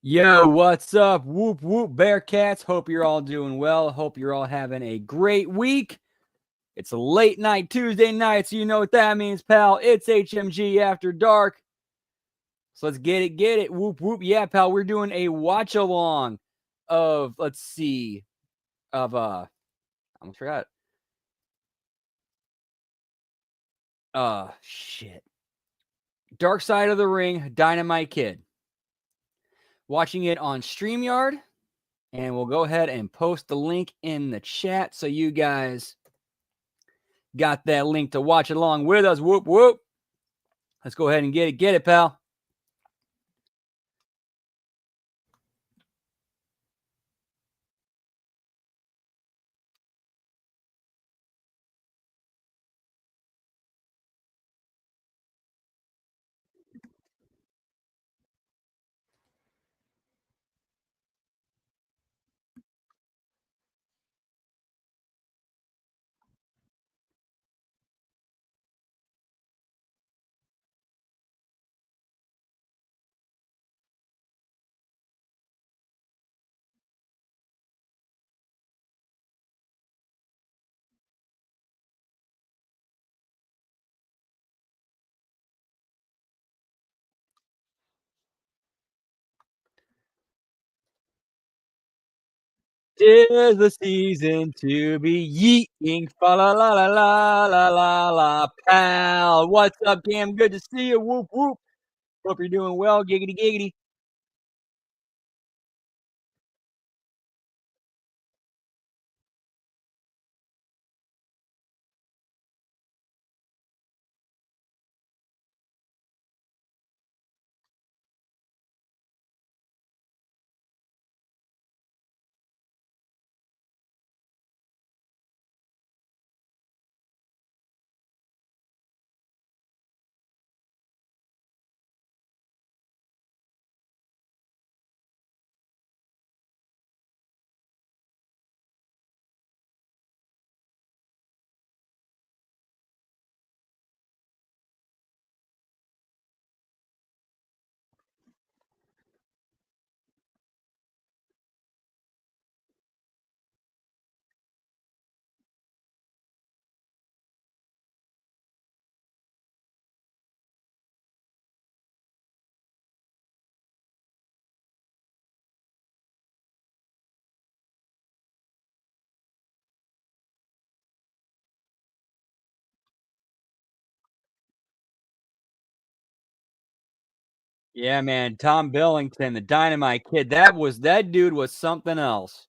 Yo, what's up? Whoop whoop Bearcats. Hope you're all doing well. Hope you're all having a great week. It's a late night Tuesday night, so you know what that means, pal. It's HMG after dark. So let's get it. Whoop whoop. Yeah, pal. We're doing a watch along of let's see. Of I almost forgot. Shit. Dark Side of the Ring, Dynamite Kid. Watching it on StreamYard. And we'll go ahead and post the link in the chat so you guys got that link to watch along with us. Whoop, whoop. Let's go ahead and get it. Get it, pal. Tis the season to be yeeting. Fa la la la la la la la, pal. What's up, Cam? Good to see you. Whoop, whoop. Hope you're doing well. Giggity, giggity. Yeah, man. Tom Billington, the Dynamite Kid. That dude was something else.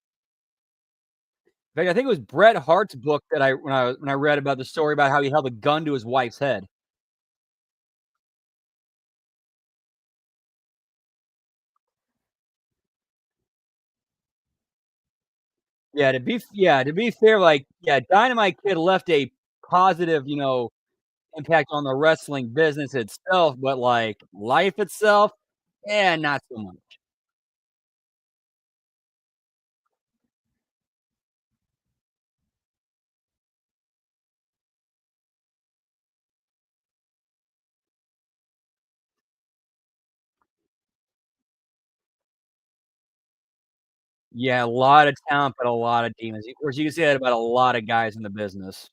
In fact, I think it was Bret Hart's book that when I read about the story about how he held a gun to his wife's head. To be fair, like, yeah, Dynamite Kid left a positive, impact on the wrestling business itself, but, like, life itself, not so much. Yeah, a lot of talent, but a lot of demons. Of course, you can say that about a lot of guys in the business.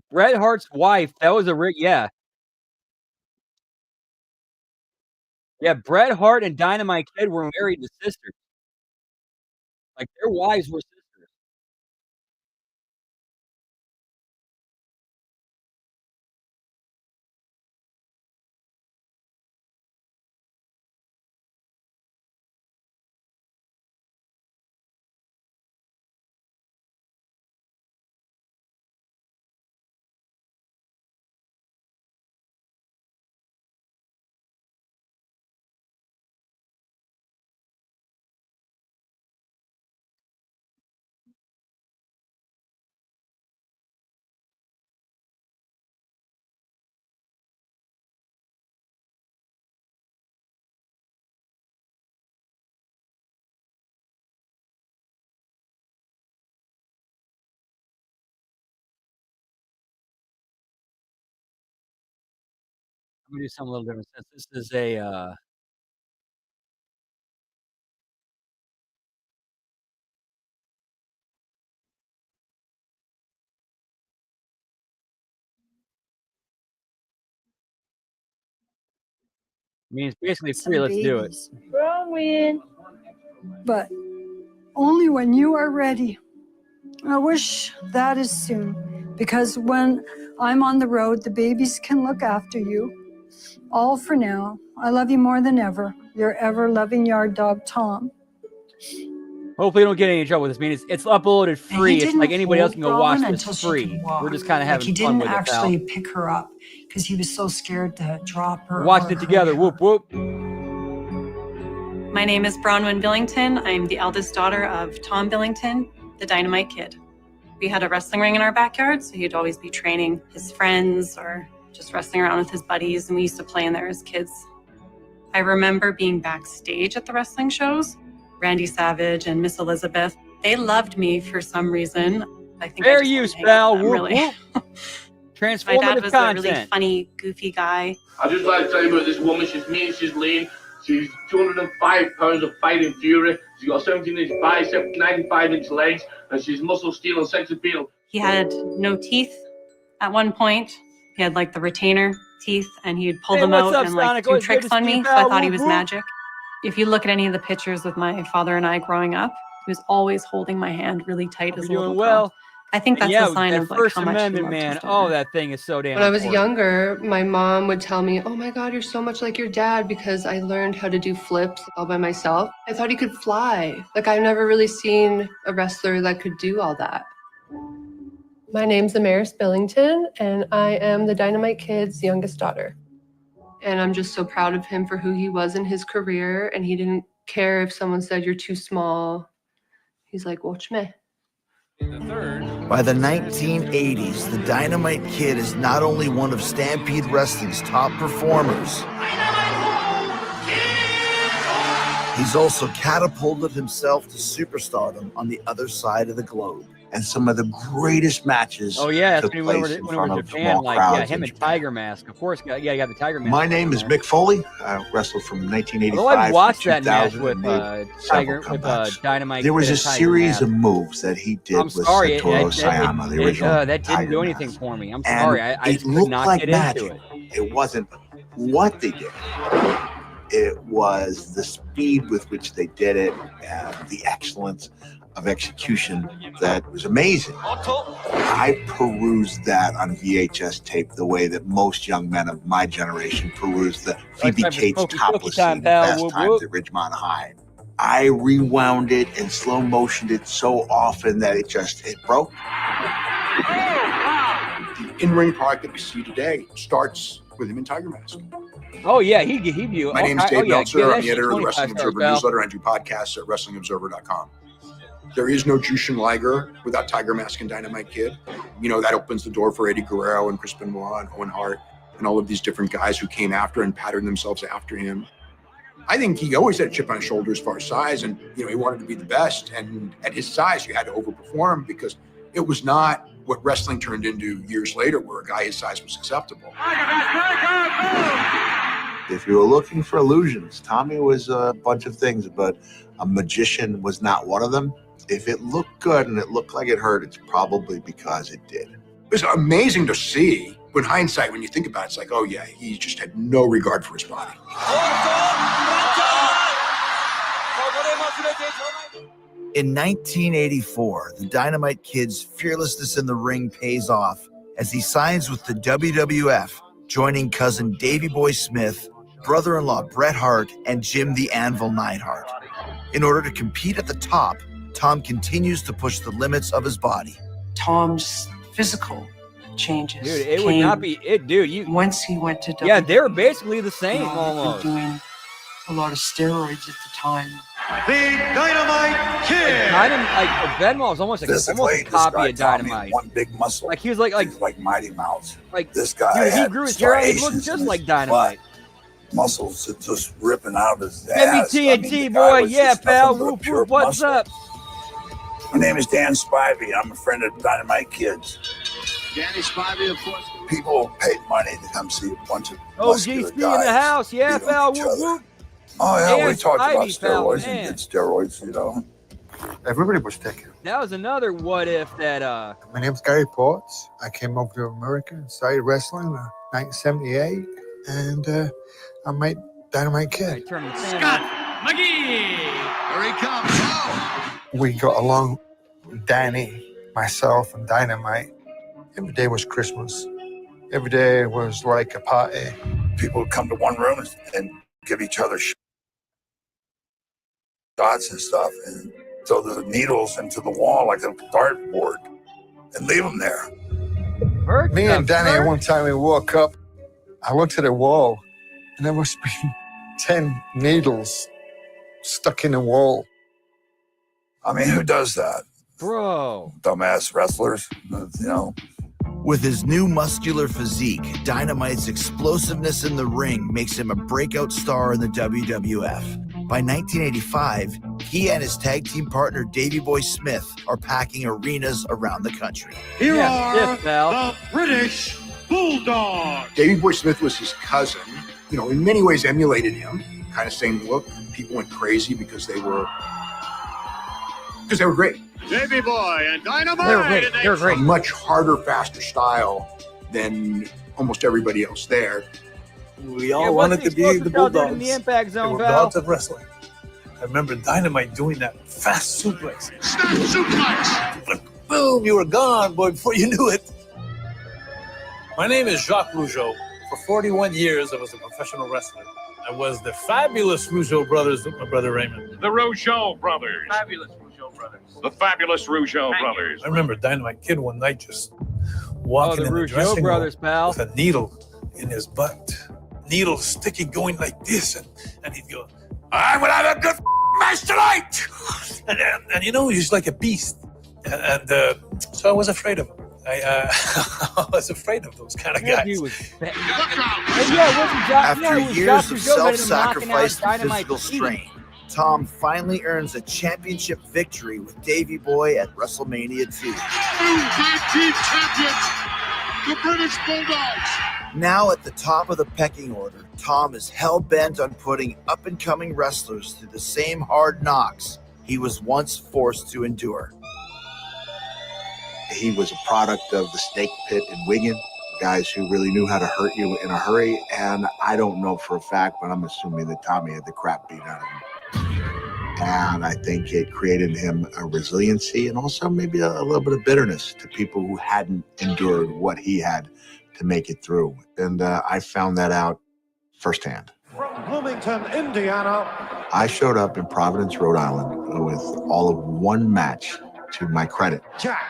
Bret Hart's wife, that was a re yeah. Yeah, Bret Hart and Dynamite Kid were married to sisters. Like, their wives were sisters. Let me do something a little different since this is a I mean, it's basically free. Let's do it. Growing. But only when you are ready. I wish that is soon, because when I'm on the road, the babies can look after you. All for now. I love you more than ever. Your ever-loving yard dog, Tom. Hopefully, you don't get any trouble with this. I mean, it's uploaded free. It's like anybody else can go watch this free. We're just kind of having fun with it, pal. He didn't actually pick her up because he was so scared to drop her. Watched it together. Whoop, whoop. My name is Bronwyn Billington. I'm the eldest daughter of Tom Billington, the Dynamite Kid. We had a wrestling ring in our backyard, so he'd always be training his friends or just wrestling around with his buddies, and we used to play in there as kids. I remember being backstage at the wrestling shows. Randy Savage and Miss Elizabeth, they loved me for some reason. I think fair use, pal. Whoop, really. Whoop. Transformative My dad was content. a really funny, goofy guy. I'd just like to tell you about this woman. She's mean, she's lean. She's 205 pounds of fighting fury. She's got 17-inch bicep, 95-inch legs, and she's muscle, steel, and sex appeal. He had no teeth at one point. He had like the retainer teeth, and he'd pull them out and like do tricks on me. So I thought he was magic. If you look at any of the pictures with my father and I growing up, he was always holding my hand really tight as a little girl. I think that's a sign of like First how much Amendment, man. Oh, that thing is so damn When I was important. younger, my mom would tell me, oh my God, you're so much like your dad, because I learned how to do flips all by myself. I thought he could fly. Like, I've never really seen a wrestler that could do all that. My name's Amaris Billington, and I am the Dynamite Kid's youngest daughter. And I'm just so proud of him for who he was in his career, and he didn't care if someone said you're too small. He's like, watch me. By the 1980s, the Dynamite Kid is not only one of Stampede Wrestling's top performers, he's also catapulted himself to superstardom on the other side of the globe. And some of the greatest matches. Oh yeah, took that's when place we were in Japan. Like him and Tiger Mask. Of course, you got the Tiger Mask. My name is Mick Foley. I wrestled from 1985. Although I watched that match to with Tiger, with Dynamite. There was Kid a series of moves that he did with Satoru Sayama, the original. That didn't do anything for me. I'm sorry, I just could not like get magic. into it. It wasn't what they did. It was the speed with which they did it, and the excellence of execution that was amazing. I perused that on VHS tape the way that most young men of my generation perused the Phoebe Cates topless scene in Fast Times at Ridgemont High. I rewound it and slow motioned it so often that it broke. The in-ring product that we see today starts with him in Tiger Mask. Oh yeah, he gave you. My name is Dave Meltzer. I'm the editor of the Wrestling Observer newsletter, and do podcasts at WrestlingObserver.com. There is no Jushin Liger without Tiger Mask and Dynamite Kid. You know, that opens the door for Eddie Guerrero and Chris Benoit and Owen Hart and all of these different guys who came after and patterned themselves after him. I think he always had a chip on his shoulder as far as size, and he wanted to be the best. And at his size, you had to overperform because it was not what wrestling turned into years later, where a guy his size was acceptable. If you were looking for illusions, Tommy was a bunch of things, but a magician was not one of them. If it looked good and it looked like it hurt, it's probably because it did. It was amazing to see. In hindsight, when you think about it, it's like, oh yeah, he just had no regard for his body. In 1984, the Dynamite Kid's fearlessness in the ring pays off as he signs with the WWF, joining cousin Davey Boy Smith, brother-in-law Bret Hart, and Jim the Anvil Neidhart. In order to compete at the top, Tom continues to push the limits of his body. Tom's physical changes. Dude, it would not be it, dude. Once he went to yeah, they were basically the same almost. Doing a lot of steroids at the time. The Dynamite Kid. Like Benoit was almost a copy of Dynamite. One big muscle. Like he was like Mighty Mouse. Like this guy. Dude, he grew his hair out. He looked just like Dynamite. Muscles just ripping out of his ass. Give me TNT, boy. Yeah, pal. Whoop, whoop. What's up? My name is Dan Spivey. I'm a friend of Dynamite Kids. Danny Spivey, of course. people paid money to come see a bunch of OGC muscular guys in the house. Yeah, beat on pal. each Whoop, other. whoop. Oh, yeah, we And talked about Spidey, pal, steroids man. and did steroids, you know. Everybody was taking. That was another what if that My name's Gary Ports. I came over to America and started wrestling in 1978, and I met Dynamite Kid. Scott McGee. Here he comes. Oh. We got along, Danny, myself, and Dynamite. Every day was Christmas. Every day was like a party. People would come to one room and give each other shots and stuff and throw the needles into the wall like a dartboard and leave them there. Me and Danny, one time we woke up, I looked at the wall, and there must be 10 needles stuck in the wall. I mean, who does that? Bro. Dumbass wrestlers, you know. With his new muscular physique, Dynamite's explosiveness in the ring makes him a breakout star in the WWF. By 1985, he and his tag team partner Davey Boy Smith are packing arenas around the country. Here are the British Bulldogs. Davey Boy Smith was his cousin, you know, in many ways emulated him, kind of same look. People went crazy because they were great. Davey Boy and Dynamite. They were great. A much harder, faster style than almost everybody else there. We all wanted to be the Bulldogs. In the impact zone, they were pal. gods of wrestling. I remember Dynamite doing that fast suplex. Snap suplex. Boom, you were gone, boy, before you knew it. My name is Jacques Rougeau. For 41 years, I was a professional wrestler. I was the fabulous Rougeau brothers with my brother Raymond. The Rougeau brothers. Fabulous Rougeau brothers. The fabulous Rougeau brothers. I remember Dynamite Kid one night just walking the in the Rougeau dressing brothers, room pal. with a needle in his butt. Needle sticky going like this, and he'd go, "I will have a good match tonight," and you know, he's like a beast, and so I was afraid of him. I was afraid of those kind of guys. He was After years of self-sacrifice and physical strain, Tom finally earns a championship victory with Davey Boy at WrestleMania 2. Tag team champions, the British Bulldogs. Now at the top of the pecking order, Tom is hell-bent on putting up-and-coming wrestlers through the same hard knocks he was once forced to endure. He was a product of the Snake Pit in Wigan, guys who really knew how to hurt you in a hurry. And I don't know for a fact, but I'm assuming that Tommy had the crap beat out of him. And I think it created him a resiliency and also maybe a little bit of bitterness to people who hadn't endured what he had to make it through. And I found that out firsthand. From Bloomington, Indiana. I showed up in Providence, Rhode Island with all of one match to my credit. Jack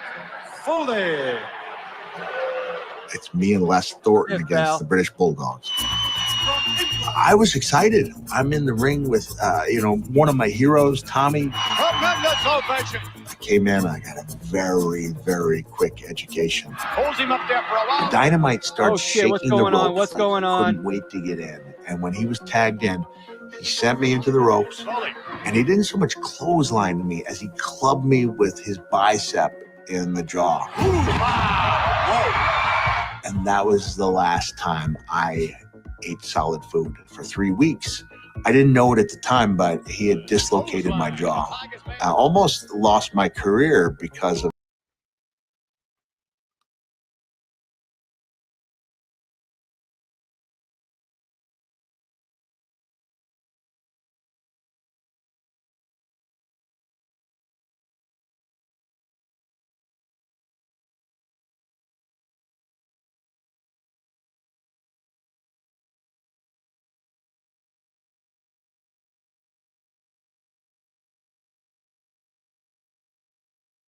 Foley. It's me and Les Thornton against the British Bulldogs. I was excited. I'm in the ring with, one of my heroes, Tommy. I came in, I got a very, very quick education. Holds him up there for a while. Dynamite started shaking what's the going ropes. on? What's going on? Couldn't wait to get in. And when he was tagged in, he sent me into the ropes. And he didn't so much clothesline me as he clubbed me with his bicep in the jaw. And that was the last time I ate solid food for 3 weeks. I didn't know it at the time, but he had dislocated my jaw. I almost lost my career because